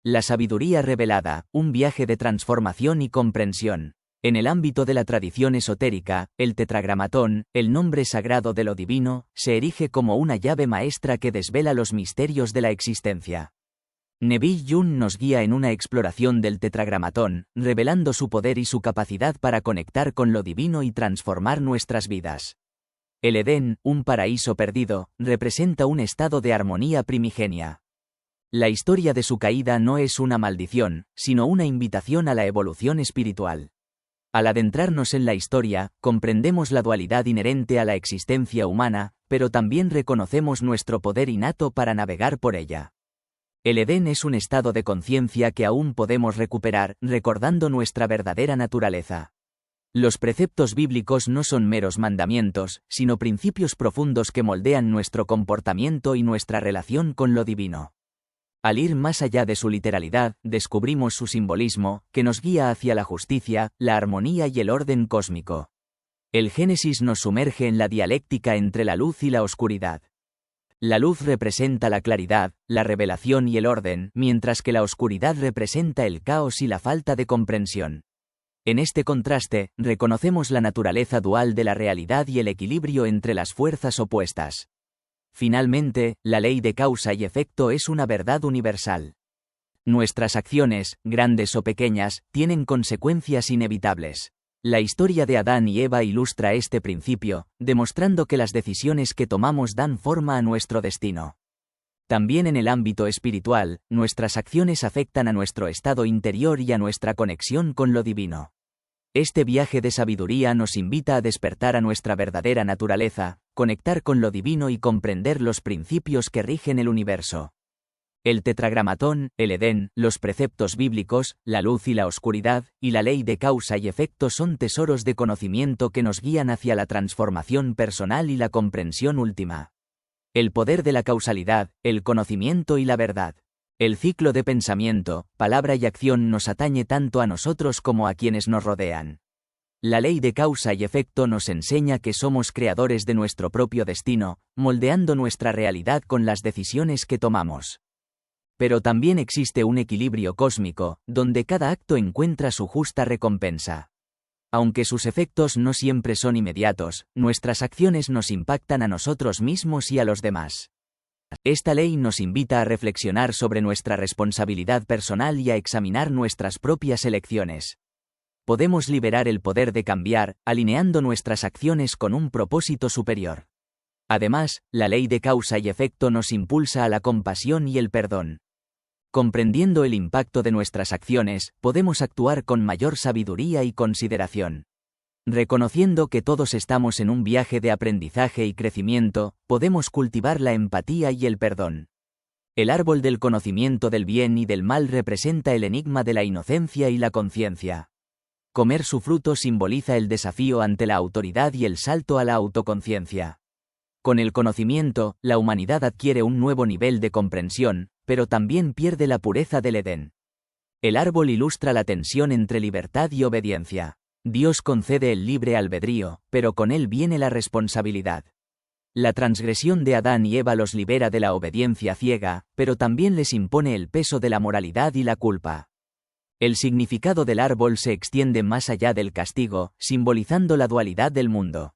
La sabiduría revelada, un viaje de transformación y comprensión. En el ámbito de la tradición esotérica, el tetragramatón, el nombre sagrado de lo divino, se erige como una llave maestra que desvela los misterios de la existencia. Neville Jun nos guía en una exploración del tetragramatón, revelando su poder y su capacidad para conectar con lo divino y transformar nuestras vidas. El Edén, un paraíso perdido, representa un estado de armonía primigenia. La historia de su caída no es una maldición, sino una invitación a la evolución espiritual. Al adentrarnos en la historia, comprendemos la dualidad inherente a la existencia humana, pero también reconocemos nuestro poder innato para navegar por ella. El Edén es un estado de conciencia que aún podemos recuperar, recordando nuestra verdadera naturaleza. Los preceptos bíblicos no son meros mandamientos, sino principios profundos que moldean nuestro comportamiento y nuestra relación con lo divino. Al ir más allá de su literalidad, descubrimos su simbolismo, que nos guía hacia la justicia, la armonía y el orden cósmico. El Génesis nos sumerge en la dialéctica entre la luz y la oscuridad. La luz representa la claridad, la revelación y el orden, mientras que la oscuridad representa el caos y la falta de comprensión. En este contraste, reconocemos la naturaleza dual de la realidad y el equilibrio entre las fuerzas opuestas. Finalmente, la ley de causa y efecto es una verdad universal. Nuestras acciones, grandes o pequeñas, tienen consecuencias inevitables. La historia de Adán y Eva ilustra este principio, demostrando que las decisiones que tomamos dan forma a nuestro destino. También en el ámbito espiritual, nuestras acciones afectan a nuestro estado interior y a nuestra conexión con lo divino. Este viaje de sabiduría nos invita a despertar a nuestra verdadera naturaleza, conectar con lo divino y comprender los principios que rigen el universo. El tetragramatón, el Edén, los preceptos bíblicos, la luz y la oscuridad, y la ley de causa y efecto son tesoros de conocimiento que nos guían hacia la transformación personal y la comprensión última. El poder de la causalidad, el conocimiento y la verdad. El ciclo de pensamiento, palabra y acción nos atañe tanto a nosotros como a quienes nos rodean. La ley de causa y efecto nos enseña que somos creadores de nuestro propio destino, moldeando nuestra realidad con las decisiones que tomamos. Pero también existe un equilibrio cósmico, donde cada acto encuentra su justa recompensa. Aunque sus efectos no siempre son inmediatos, nuestras acciones nos impactan a nosotros mismos y a los demás. Esta ley nos invita a reflexionar sobre nuestra responsabilidad personal y a examinar nuestras propias elecciones. Podemos liberar el poder de cambiar, alineando nuestras acciones con un propósito superior. Además, la ley de causa y efecto nos impulsa a la compasión y el perdón. Comprendiendo el impacto de nuestras acciones, podemos actuar con mayor sabiduría y consideración. Reconociendo que todos estamos en un viaje de aprendizaje y crecimiento, podemos cultivar la empatía y el perdón. El árbol del conocimiento del bien y del mal representa el enigma de la inocencia y la conciencia. Comer su fruto simboliza el desafío ante la autoridad y el salto a la autoconciencia. Con el conocimiento, la humanidad adquiere un nuevo nivel de comprensión, pero también pierde la pureza del Edén. El árbol ilustra la tensión entre libertad y obediencia. Dios concede el libre albedrío, pero con él viene la responsabilidad. La transgresión de Adán y Eva los libera de la obediencia ciega, pero también les impone el peso de la moralidad y la culpa. El significado del árbol se extiende más allá del castigo, simbolizando la dualidad del mundo.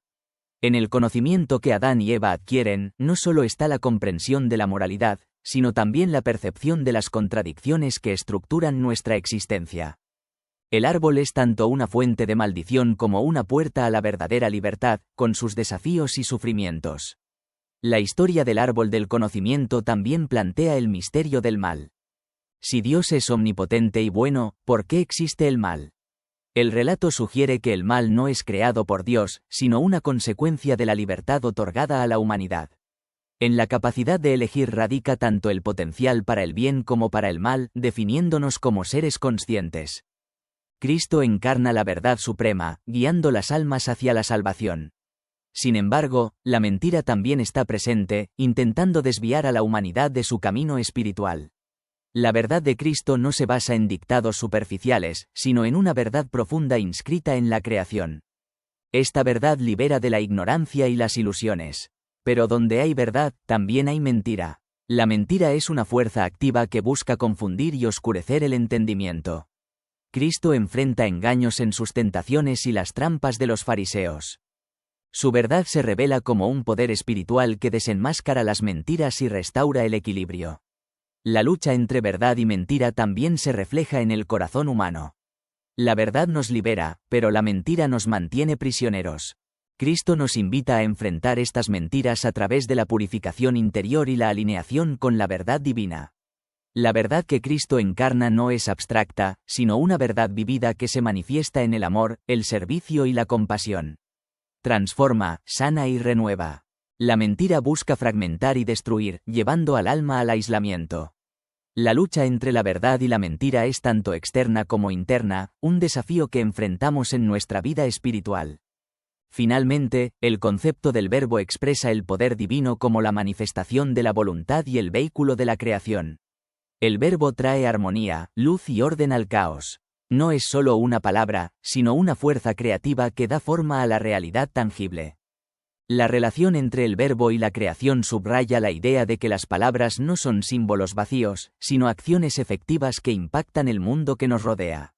En el conocimiento que Adán y Eva adquieren, no solo está la comprensión de la moralidad, sino también la percepción de las contradicciones que estructuran nuestra existencia. El árbol es tanto una fuente de maldición como una puerta a la verdadera libertad, con sus desafíos y sufrimientos. La historia del árbol del conocimiento también plantea el misterio del mal. Si Dios es omnipotente y bueno, ¿por qué existe el mal? El relato sugiere que el mal no es creado por Dios, sino una consecuencia de la libertad otorgada a la humanidad. En la capacidad de elegir radica tanto el potencial para el bien como para el mal, definiéndonos como seres conscientes. Cristo encarna la verdad suprema, guiando las almas hacia la salvación. Sin embargo, la mentira también está presente, intentando desviar a la humanidad de su camino espiritual. La verdad de Cristo no se basa en dictados superficiales, sino en una verdad profunda inscrita en la creación. Esta verdad libera de la ignorancia y las ilusiones. Pero donde hay verdad, también hay mentira. La mentira es una fuerza activa que busca confundir y oscurecer el entendimiento. Cristo enfrenta engaños en sus tentaciones y las trampas de los fariseos. Su verdad se revela como un poder espiritual que desenmáscara las mentiras y restaura el equilibrio. La lucha entre verdad y mentira también se refleja en el corazón humano. La verdad nos libera, pero la mentira nos mantiene prisioneros. Cristo nos invita a enfrentar estas mentiras a través de la purificación interior y la alineación con la verdad divina. La verdad que Cristo encarna no es abstracta, sino una verdad vivida que se manifiesta en el amor, el servicio y la compasión. Transforma, sana y renueva. La mentira busca fragmentar y destruir, llevando al alma al aislamiento. La lucha entre la verdad y la mentira es tanto externa como interna, un desafío que enfrentamos en nuestra vida espiritual. Finalmente, el concepto del verbo expresa el poder divino como la manifestación de la voluntad y el vehículo de la creación. El verbo trae armonía, luz y orden al caos. No es solo una palabra, sino una fuerza creativa que da forma a la realidad tangible. La relación entre el verbo y la creación subraya la idea de que las palabras no son símbolos vacíos, sino acciones efectivas que impactan el mundo que nos rodea.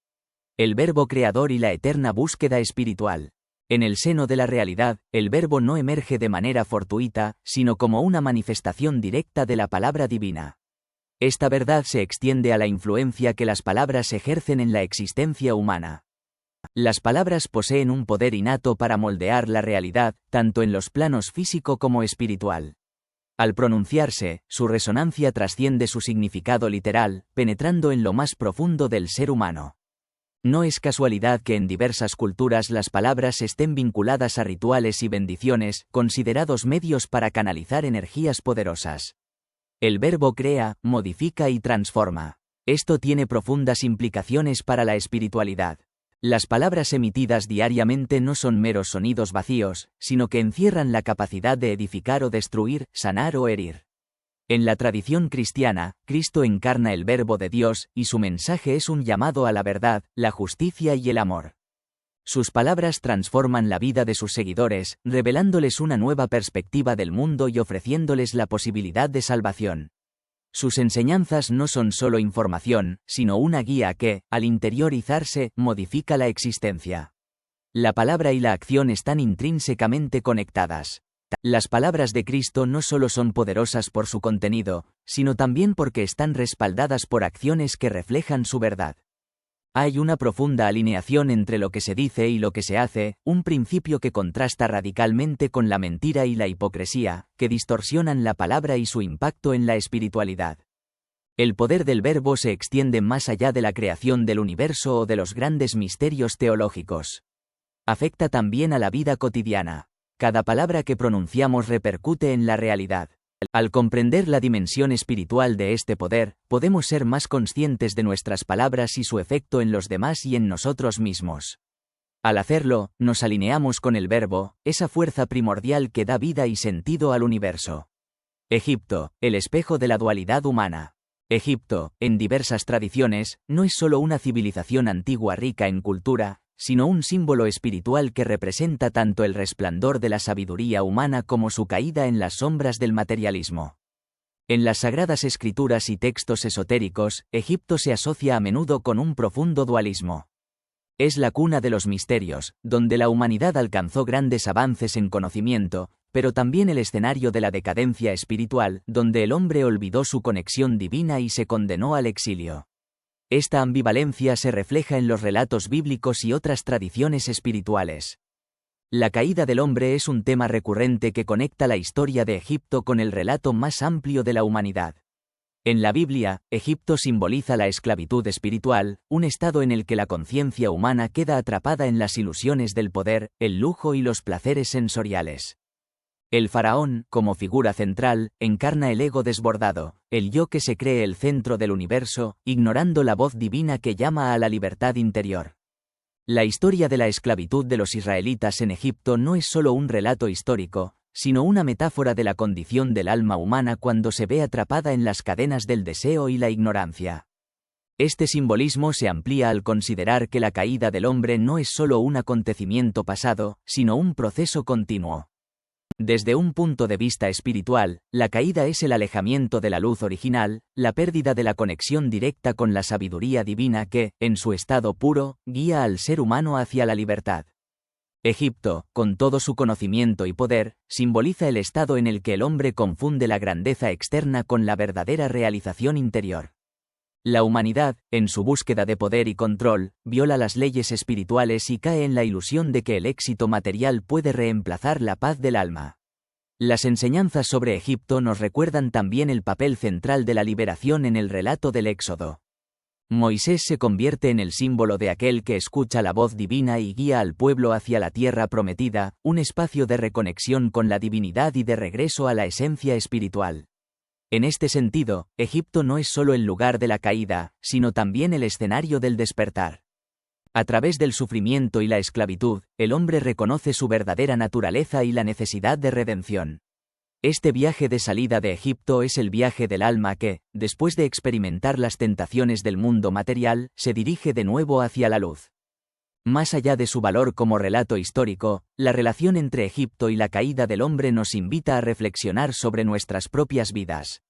El verbo creador y la eterna búsqueda espiritual. En el seno de la realidad, el verbo no emerge de manera fortuita, sino como una manifestación directa de la palabra divina. Esta verdad se extiende a la influencia que las palabras ejercen en la existencia humana. Las palabras poseen un poder innato para moldear la realidad, tanto en los planos físico como espiritual. Al pronunciarse, su resonancia trasciende su significado literal, penetrando en lo más profundo del ser humano. No es casualidad que en diversas culturas las palabras estén vinculadas a rituales y bendiciones, considerados medios para canalizar energías poderosas. El verbo crea, modifica y transforma. Esto tiene profundas implicaciones para la espiritualidad. Las palabras emitidas diariamente no son meros sonidos vacíos, sino que encierran la capacidad de edificar o destruir, sanar o herir. En la tradición cristiana, Cristo encarna el Verbo de Dios, y su mensaje es un llamado a la verdad, la justicia y el amor. Sus palabras transforman la vida de sus seguidores, revelándoles una nueva perspectiva del mundo y ofreciéndoles la posibilidad de salvación. Sus enseñanzas no son solo información, sino una guía que, al interiorizarse, modifica la existencia. La palabra y la acción están intrínsecamente conectadas. Las palabras de Cristo no solo son poderosas por su contenido, sino también porque están respaldadas por acciones que reflejan su verdad. Hay una profunda alineación entre lo que se dice y lo que se hace, un principio que contrasta radicalmente con la mentira y la hipocresía, que distorsionan la palabra y su impacto en la espiritualidad. El poder del verbo se extiende más allá de la creación del universo o de los grandes misterios teológicos. Afecta también a la vida cotidiana. Cada palabra que pronunciamos repercute en la realidad. Al comprender la dimensión espiritual de este poder, podemos ser más conscientes de nuestras palabras y su efecto en los demás y en nosotros mismos. Al hacerlo, nos alineamos con el verbo, esa fuerza primordial que da vida y sentido al universo. Egipto, el espejo de la dualidad humana. Egipto, en diversas tradiciones, no es solo una civilización antigua rica en cultura, sino un símbolo espiritual que representa tanto el resplandor de la sabiduría humana como su caída en las sombras del materialismo. En las sagradas escrituras y textos esotéricos, Egipto se asocia a menudo con un profundo dualismo. Es la cuna de los misterios, donde la humanidad alcanzó grandes avances en conocimiento, pero también el escenario de la decadencia espiritual, donde el hombre olvidó su conexión divina y se condenó al exilio. Esta ambivalencia se refleja en los relatos bíblicos y otras tradiciones espirituales. La caída del hombre es un tema recurrente que conecta la historia de Egipto con el relato más amplio de la humanidad. En la Biblia, Egipto simboliza la esclavitud espiritual, un estado en el que la conciencia humana queda atrapada en las ilusiones del poder, el lujo y los placeres sensoriales. El faraón, como figura central, encarna el ego desbordado, el yo que se cree el centro del universo, ignorando la voz divina que llama a la libertad interior. La historia de la esclavitud de los israelitas en Egipto no es solo un relato histórico, sino una metáfora de la condición del alma humana cuando se ve atrapada en las cadenas del deseo y la ignorancia. Este simbolismo se amplía al considerar que la caída del hombre no es solo un acontecimiento pasado, sino un proceso continuo. Desde un punto de vista espiritual, la caída es el alejamiento de la luz original, la pérdida de la conexión directa con la sabiduría divina que, en su estado puro, guía al ser humano hacia la libertad. Egipto, con todo su conocimiento y poder, simboliza el estado en el que el hombre confunde la grandeza externa con la verdadera realización interior. La humanidad, en su búsqueda de poder y control, viola las leyes espirituales y cae en la ilusión de que el éxito material puede reemplazar la paz del alma. Las enseñanzas sobre Egipto nos recuerdan también el papel central de la liberación en el relato del Éxodo. Moisés se convierte en el símbolo de aquel que escucha la voz divina y guía al pueblo hacia la tierra prometida, un espacio de reconexión con la divinidad y de regreso a la esencia espiritual. En este sentido, Egipto no es solo el lugar de la caída, sino también el escenario del despertar. A través del sufrimiento y la esclavitud, el hombre reconoce su verdadera naturaleza y la necesidad de redención. Este viaje de salida de Egipto es el viaje del alma que, después de experimentar las tentaciones del mundo material, se dirige de nuevo hacia la luz. Más allá de su valor como relato histórico, la relación entre Egipto y la caída del hombre nos invita a reflexionar sobre nuestras propias vidas.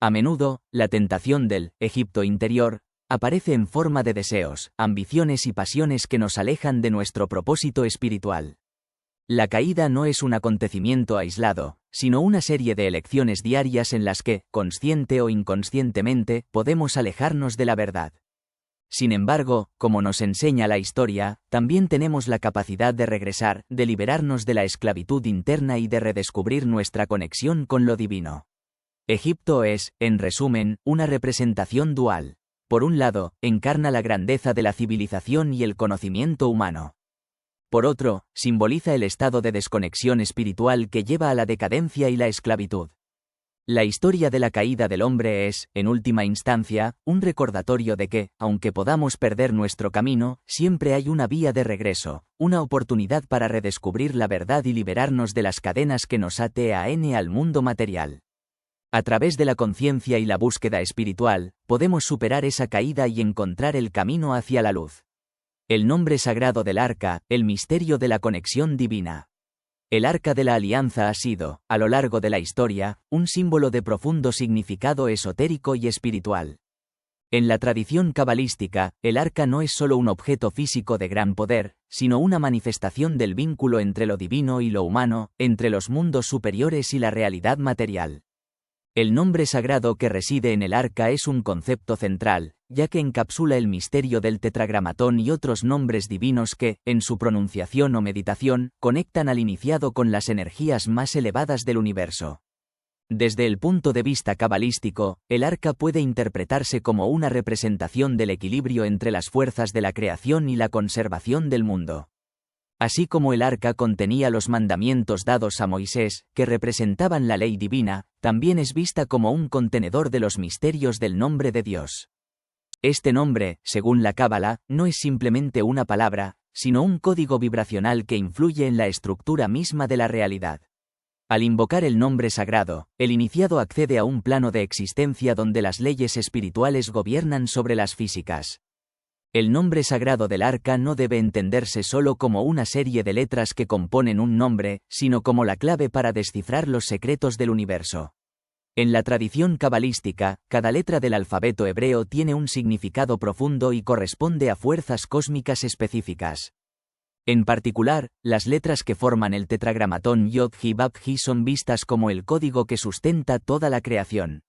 A menudo, la tentación del Egipto interior aparece en forma de deseos, ambiciones y pasiones que nos alejan de nuestro propósito espiritual. La caída no es un acontecimiento aislado, sino una serie de elecciones diarias en las que, consciente o inconscientemente, podemos alejarnos de la verdad. Sin embargo, como nos enseña la historia, también tenemos la capacidad de regresar, de liberarnos de la esclavitud interna y de redescubrir nuestra conexión con lo divino. Egipto es, en resumen, una representación dual. Por un lado, encarna la grandeza de la civilización y el conocimiento humano. Por otro, simboliza el estado de desconexión espiritual que lleva a la decadencia y la esclavitud. La historia de la caída del hombre es, en última instancia, un recordatorio de que, aunque podamos perder nuestro camino, siempre hay una vía de regreso, una oportunidad para redescubrir la verdad y liberarnos de las cadenas que nos atan al mundo material. A través de la conciencia y la búsqueda espiritual, podemos superar esa caída y encontrar el camino hacia la luz. El nombre sagrado del arca, el misterio de la conexión divina. El arca de la alianza ha sido, a lo largo de la historia, un símbolo de profundo significado esotérico y espiritual. En la tradición cabalística, el arca no es solo un objeto físico de gran poder, sino una manifestación del vínculo entre lo divino y lo humano, entre los mundos superiores y la realidad material. El nombre sagrado que reside en el arca es un concepto central, ya que encapsula el misterio del tetragramatón y otros nombres divinos que, en su pronunciación o meditación, conectan al iniciado con las energías más elevadas del universo. Desde el punto de vista cabalístico, el arca puede interpretarse como una representación del equilibrio entre las fuerzas de la creación y la conservación del mundo. Así como el arca contenía los mandamientos dados a Moisés, que representaban la ley divina, también es vista como un contenedor de los misterios del nombre de Dios. Este nombre, según la Cábala, no es simplemente una palabra, sino un código vibracional que influye en la estructura misma de la realidad. Al invocar el nombre sagrado, el iniciado accede a un plano de existencia donde las leyes espirituales gobiernan sobre las físicas. El nombre sagrado del arca no debe entenderse solo como una serie de letras que componen un nombre, sino como la clave para descifrar los secretos del universo. En la tradición cabalística, cada letra del alfabeto hebreo tiene un significado profundo y corresponde a fuerzas cósmicas específicas. En particular, las letras que forman el tetragramatón Yod-Hi-Vав-Hi son vistas como el código que sustenta toda la creación.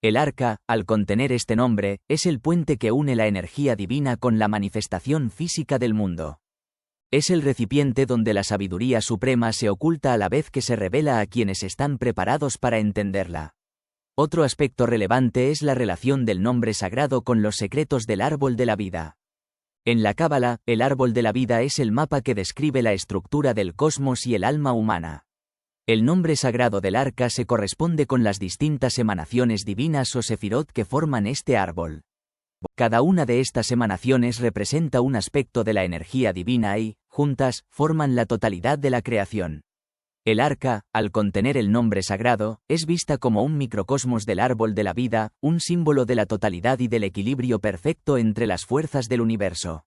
El arca, al contener este nombre, es el puente que une la energía divina con la manifestación física del mundo. Es el recipiente donde la sabiduría suprema se oculta a la vez que se revela a quienes están preparados para entenderla. Otro aspecto relevante es la relación del nombre sagrado con los secretos del árbol de la vida. En la Cábala, el árbol de la vida es el mapa que describe la estructura del cosmos y el alma humana. El nombre sagrado del arca se corresponde con las distintas emanaciones divinas o sefirot que forman este árbol. Cada una de estas emanaciones representa un aspecto de la energía divina y, juntas, forman la totalidad de la creación. El arca, al contener el nombre sagrado, es vista como un microcosmos del árbol de la vida, un símbolo de la totalidad y del equilibrio perfecto entre las fuerzas del universo.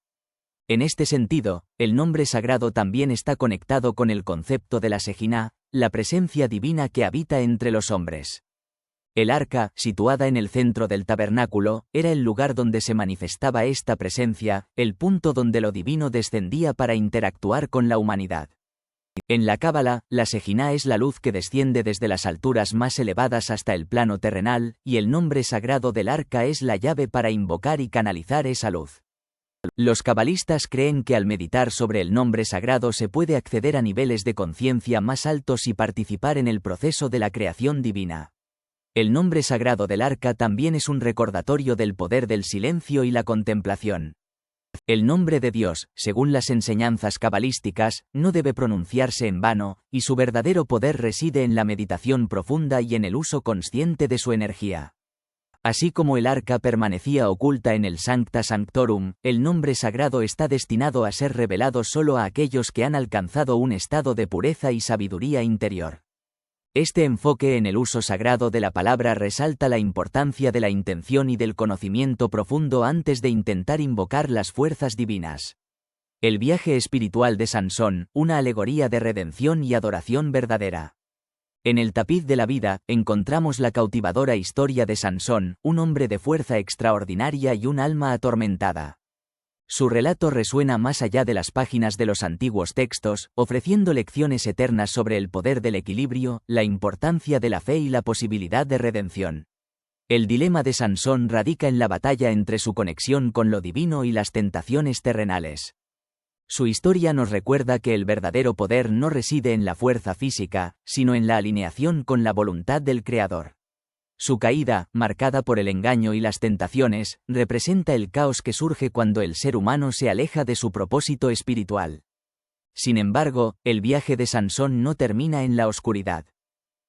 En este sentido, el nombre sagrado también está conectado con el concepto de la Sejina, la presencia divina que habita entre los hombres. El arca, situada en el centro del tabernáculo, era el lugar donde se manifestaba esta presencia, el punto donde lo divino descendía para interactuar con la humanidad. En la Cábala, la Sejina es la luz que desciende desde las alturas más elevadas hasta el plano terrenal, y el nombre sagrado del arca es la llave para invocar y canalizar esa luz. Los cabalistas creen que al meditar sobre el nombre sagrado se puede acceder a niveles de conciencia más altos y participar en el proceso de la creación divina. El nombre sagrado del arca también es un recordatorio del poder del silencio y la contemplación. El nombre de Dios, según las enseñanzas cabalísticas, no debe pronunciarse en vano, y su verdadero poder reside en la meditación profunda y en el uso consciente de su energía. Así como el arca permanecía oculta en el Sancta Sanctorum, el nombre sagrado está destinado a ser revelado solo a aquellos que han alcanzado un estado de pureza y sabiduría interior. Este enfoque en el uso sagrado de la palabra resalta la importancia de la intención y del conocimiento profundo antes de intentar invocar las fuerzas divinas. El viaje espiritual de Sansón, una alegoría de redención y adoración verdadera. En el tapiz de la vida, encontramos la cautivadora historia de Sansón, un hombre de fuerza extraordinaria y un alma atormentada. Su relato resuena más allá de las páginas de los antiguos textos, ofreciendo lecciones eternas sobre el poder del equilibrio, la importancia de la fe y la posibilidad de redención. El dilema de Sansón radica en la batalla entre su conexión con lo divino y las tentaciones terrenales. Su historia nos recuerda que el verdadero poder no reside en la fuerza física, sino en la alineación con la voluntad del Creador. Su caída, marcada por el engaño y las tentaciones, representa el caos que surge cuando el ser humano se aleja de su propósito espiritual. Sin embargo, el viaje de Sansón no termina en la oscuridad.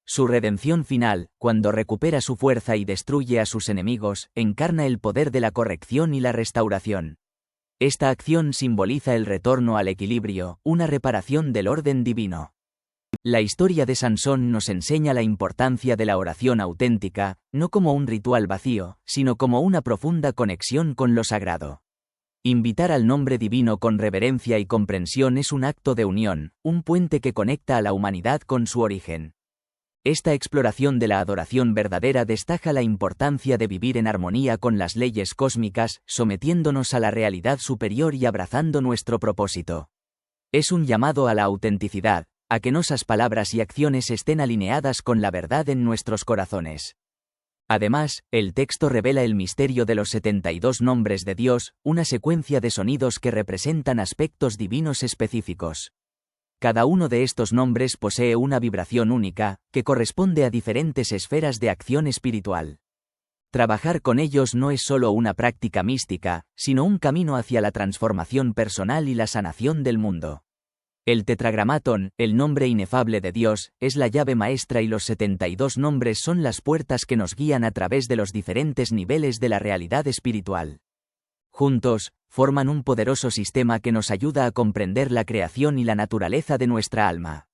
Su redención final, cuando recupera su fuerza y destruye a sus enemigos, encarna el poder de la corrección y la restauración. Esta acción simboliza el retorno al equilibrio, una reparación del orden divino. La historia de Sansón nos enseña la importancia de la oración auténtica, no como un ritual vacío, sino como una profunda conexión con lo sagrado. Invitar al nombre divino con reverencia y comprensión es un acto de unión, un puente que conecta a la humanidad con su origen. Esta exploración de la adoración verdadera destaca la importancia de vivir en armonía con las leyes cósmicas, sometiéndonos a la realidad superior y abrazando nuestro propósito. Es un llamado a la autenticidad, a que nuestras palabras y acciones estén alineadas con la verdad en nuestros corazones. Además, el texto revela el misterio de los 72 nombres de Dios, una secuencia de sonidos que representan aspectos divinos específicos. Cada uno de estos nombres posee una vibración única, que corresponde a diferentes esferas de acción espiritual. Trabajar con ellos no es solo una práctica mística, sino un camino hacia la transformación personal y la sanación del mundo. El tetragramatón, el nombre inefable de Dios, es la llave maestra y los 72 nombres son las puertas que nos guían a través de los diferentes niveles de la realidad espiritual. Juntos, forman un poderoso sistema que nos ayuda a comprender la creación y la naturaleza de nuestra alma.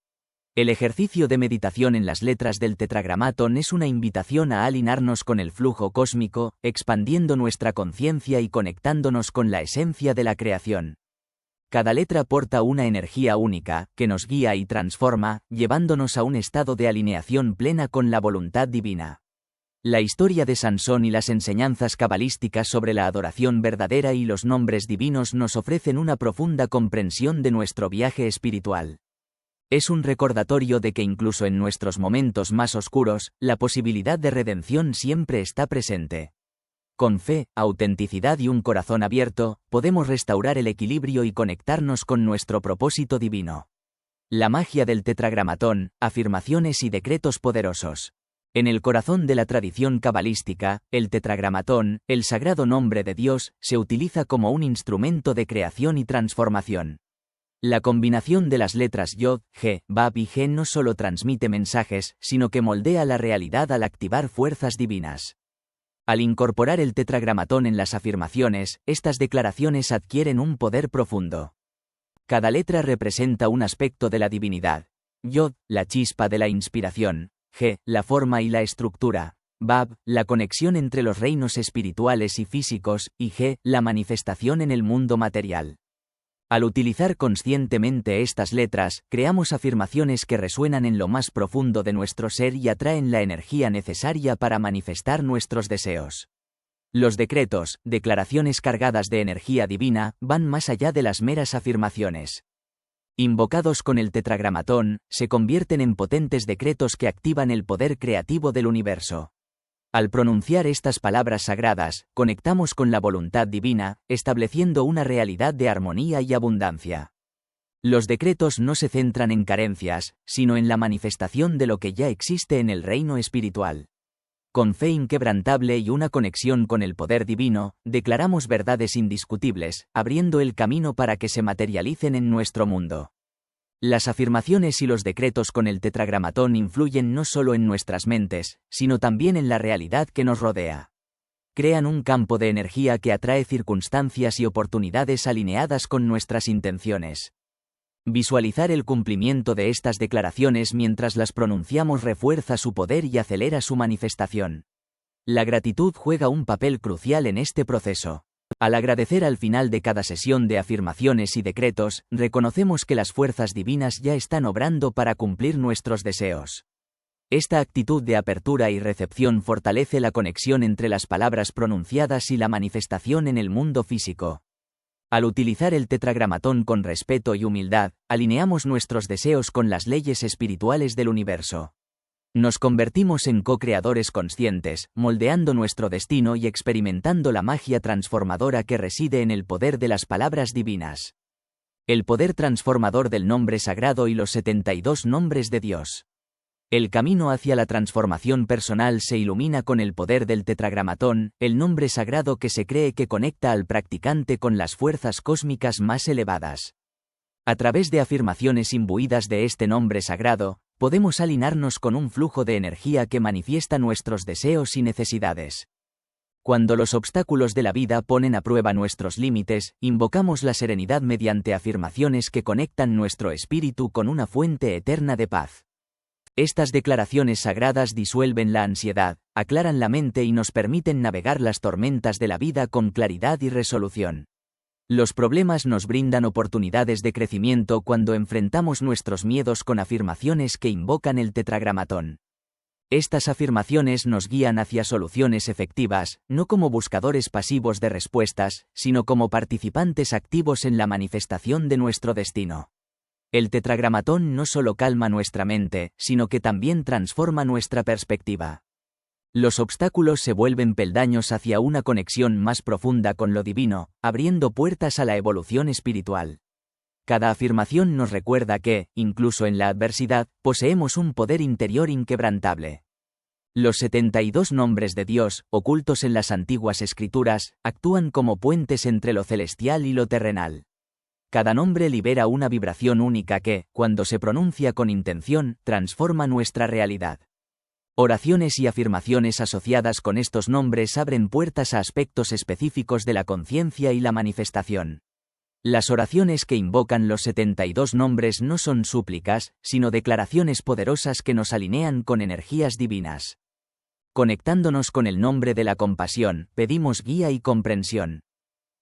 El ejercicio de meditación en las letras del tetragramatón es una invitación a alinearnos con el flujo cósmico, expandiendo nuestra conciencia y conectándonos con la esencia de la creación. Cada letra porta una energía única, que nos guía y transforma, llevándonos a un estado de alineación plena con la voluntad divina. La historia de Sansón y las enseñanzas cabalísticas sobre la adoración verdadera y los nombres divinos nos ofrecen una profunda comprensión de nuestro viaje espiritual. Es un recordatorio de que incluso en nuestros momentos más oscuros, la posibilidad de redención siempre está presente. Con fe, autenticidad y un corazón abierto, podemos restaurar el equilibrio y conectarnos con nuestro propósito divino. La magia del tetragramatón, afirmaciones y decretos poderosos. En el corazón de la tradición cabalística, el tetragramatón, el sagrado nombre de Dios, se utiliza como un instrumento de creación y transformación. La combinación de las letras Yod, He, Bab y He no solo transmite mensajes, sino que moldea la realidad al activar fuerzas divinas. Al incorporar el tetragramatón en las afirmaciones, estas declaraciones adquieren un poder profundo. Cada letra representa un aspecto de la divinidad. Yod, la chispa de la inspiración. He, la forma y la estructura. Bab, la conexión entre los reinos espirituales y físicos, y He, la manifestación en el mundo material. Al utilizar conscientemente estas letras, creamos afirmaciones que resuenan en lo más profundo de nuestro ser y atraen la energía necesaria para manifestar nuestros deseos. Los decretos, declaraciones cargadas de energía divina, van más allá de las meras afirmaciones. Invocados con el tetragramatón, se convierten en potentes decretos que activan el poder creativo del universo. Al pronunciar estas palabras sagradas, conectamos con la voluntad divina, estableciendo una realidad de armonía y abundancia. Los decretos no se centran en carencias, sino en la manifestación de lo que ya existe en el reino espiritual. Con fe inquebrantable y una conexión con el poder divino, declaramos verdades indiscutibles, abriendo el camino para que se materialicen en nuestro mundo. Las afirmaciones y los decretos con el tetragramatón influyen no solo en nuestras mentes, sino también en la realidad que nos rodea. Crean un campo de energía que atrae circunstancias y oportunidades alineadas con nuestras intenciones. Visualizar el cumplimiento de estas declaraciones mientras las pronunciamos refuerza su poder y acelera su manifestación. La gratitud juega un papel crucial en este proceso. Al agradecer al final de cada sesión de afirmaciones y decretos, reconocemos que las fuerzas divinas ya están obrando para cumplir nuestros deseos. Esta actitud de apertura y recepción fortalece la conexión entre las palabras pronunciadas y la manifestación en el mundo físico. Al utilizar el tetragramatón con respeto y humildad, alineamos nuestros deseos con las leyes espirituales del universo. Nos convertimos en co-creadores conscientes, moldeando nuestro destino y experimentando la magia transformadora que reside en el poder de las palabras divinas. El poder transformador del nombre sagrado y los 72 nombres de Dios. El camino hacia la transformación personal se ilumina con el poder del tetragramatón, el nombre sagrado que se cree que conecta al practicante con las fuerzas cósmicas más elevadas. A través de afirmaciones imbuidas de este nombre sagrado, podemos alinearnos con un flujo de energía que manifiesta nuestros deseos y necesidades. Cuando los obstáculos de la vida ponen a prueba nuestros límites, invocamos la serenidad mediante afirmaciones que conectan nuestro espíritu con una fuente eterna de paz. Estas declaraciones sagradas disuelven la ansiedad, aclaran la mente y nos permiten navegar las tormentas de la vida con claridad y resolución. Los problemas nos brindan oportunidades de crecimiento cuando enfrentamos nuestros miedos con afirmaciones que invocan el tetragramatón. Estas afirmaciones nos guían hacia soluciones efectivas, no como buscadores pasivos de respuestas, sino como participantes activos en la manifestación de nuestro destino. El tetragramatón no solo calma nuestra mente, sino que también transforma nuestra perspectiva. Los obstáculos se vuelven peldaños hacia una conexión más profunda con lo divino, abriendo puertas a la evolución espiritual. Cada afirmación nos recuerda que, incluso en la adversidad, poseemos un poder interior inquebrantable. Los 72 nombres de Dios, ocultos en las antiguas escrituras, actúan como puentes entre lo celestial y lo terrenal. Cada nombre libera una vibración única que, cuando se pronuncia con intención, transforma nuestra realidad. Oraciones y afirmaciones asociadas con estos nombres abren puertas a aspectos específicos de la conciencia y la manifestación. Las oraciones que invocan los 72 nombres no son súplicas, sino declaraciones poderosas que nos alinean con energías divinas. Conectándonos con el nombre de la compasión, pedimos guía y comprensión.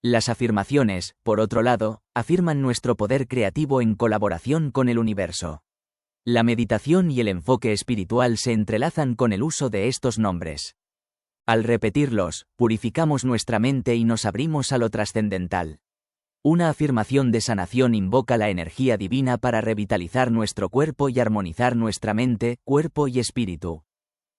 Las afirmaciones, por otro lado, afirman nuestro poder creativo en colaboración con el universo. La meditación y el enfoque espiritual se entrelazan con el uso de estos nombres. Al repetirlos, purificamos nuestra mente y nos abrimos a lo trascendental. Una afirmación de sanación invoca la energía divina para revitalizar nuestro cuerpo y armonizar nuestra mente, cuerpo y espíritu.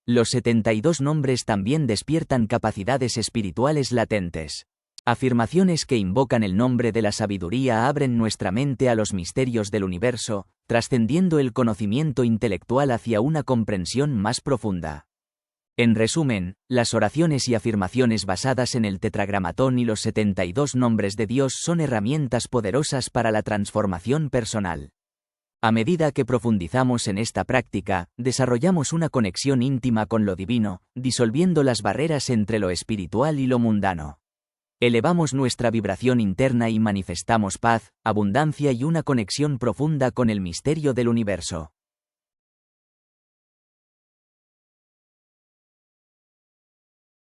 Los 72 nombres también despiertan capacidades espirituales latentes. Afirmaciones que invocan el nombre de la sabiduría abren nuestra mente a los misterios del universo, trascendiendo el conocimiento intelectual hacia una comprensión más profunda. En resumen, las oraciones y afirmaciones basadas en el tetragramatón y los 72 nombres de Dios son herramientas poderosas para la transformación personal. A medida que profundizamos en esta práctica, desarrollamos una conexión íntima con lo divino, disolviendo las barreras entre lo espiritual y lo mundano. Elevamos nuestra vibración interna y manifestamos paz, abundancia y una conexión profunda con el misterio del universo.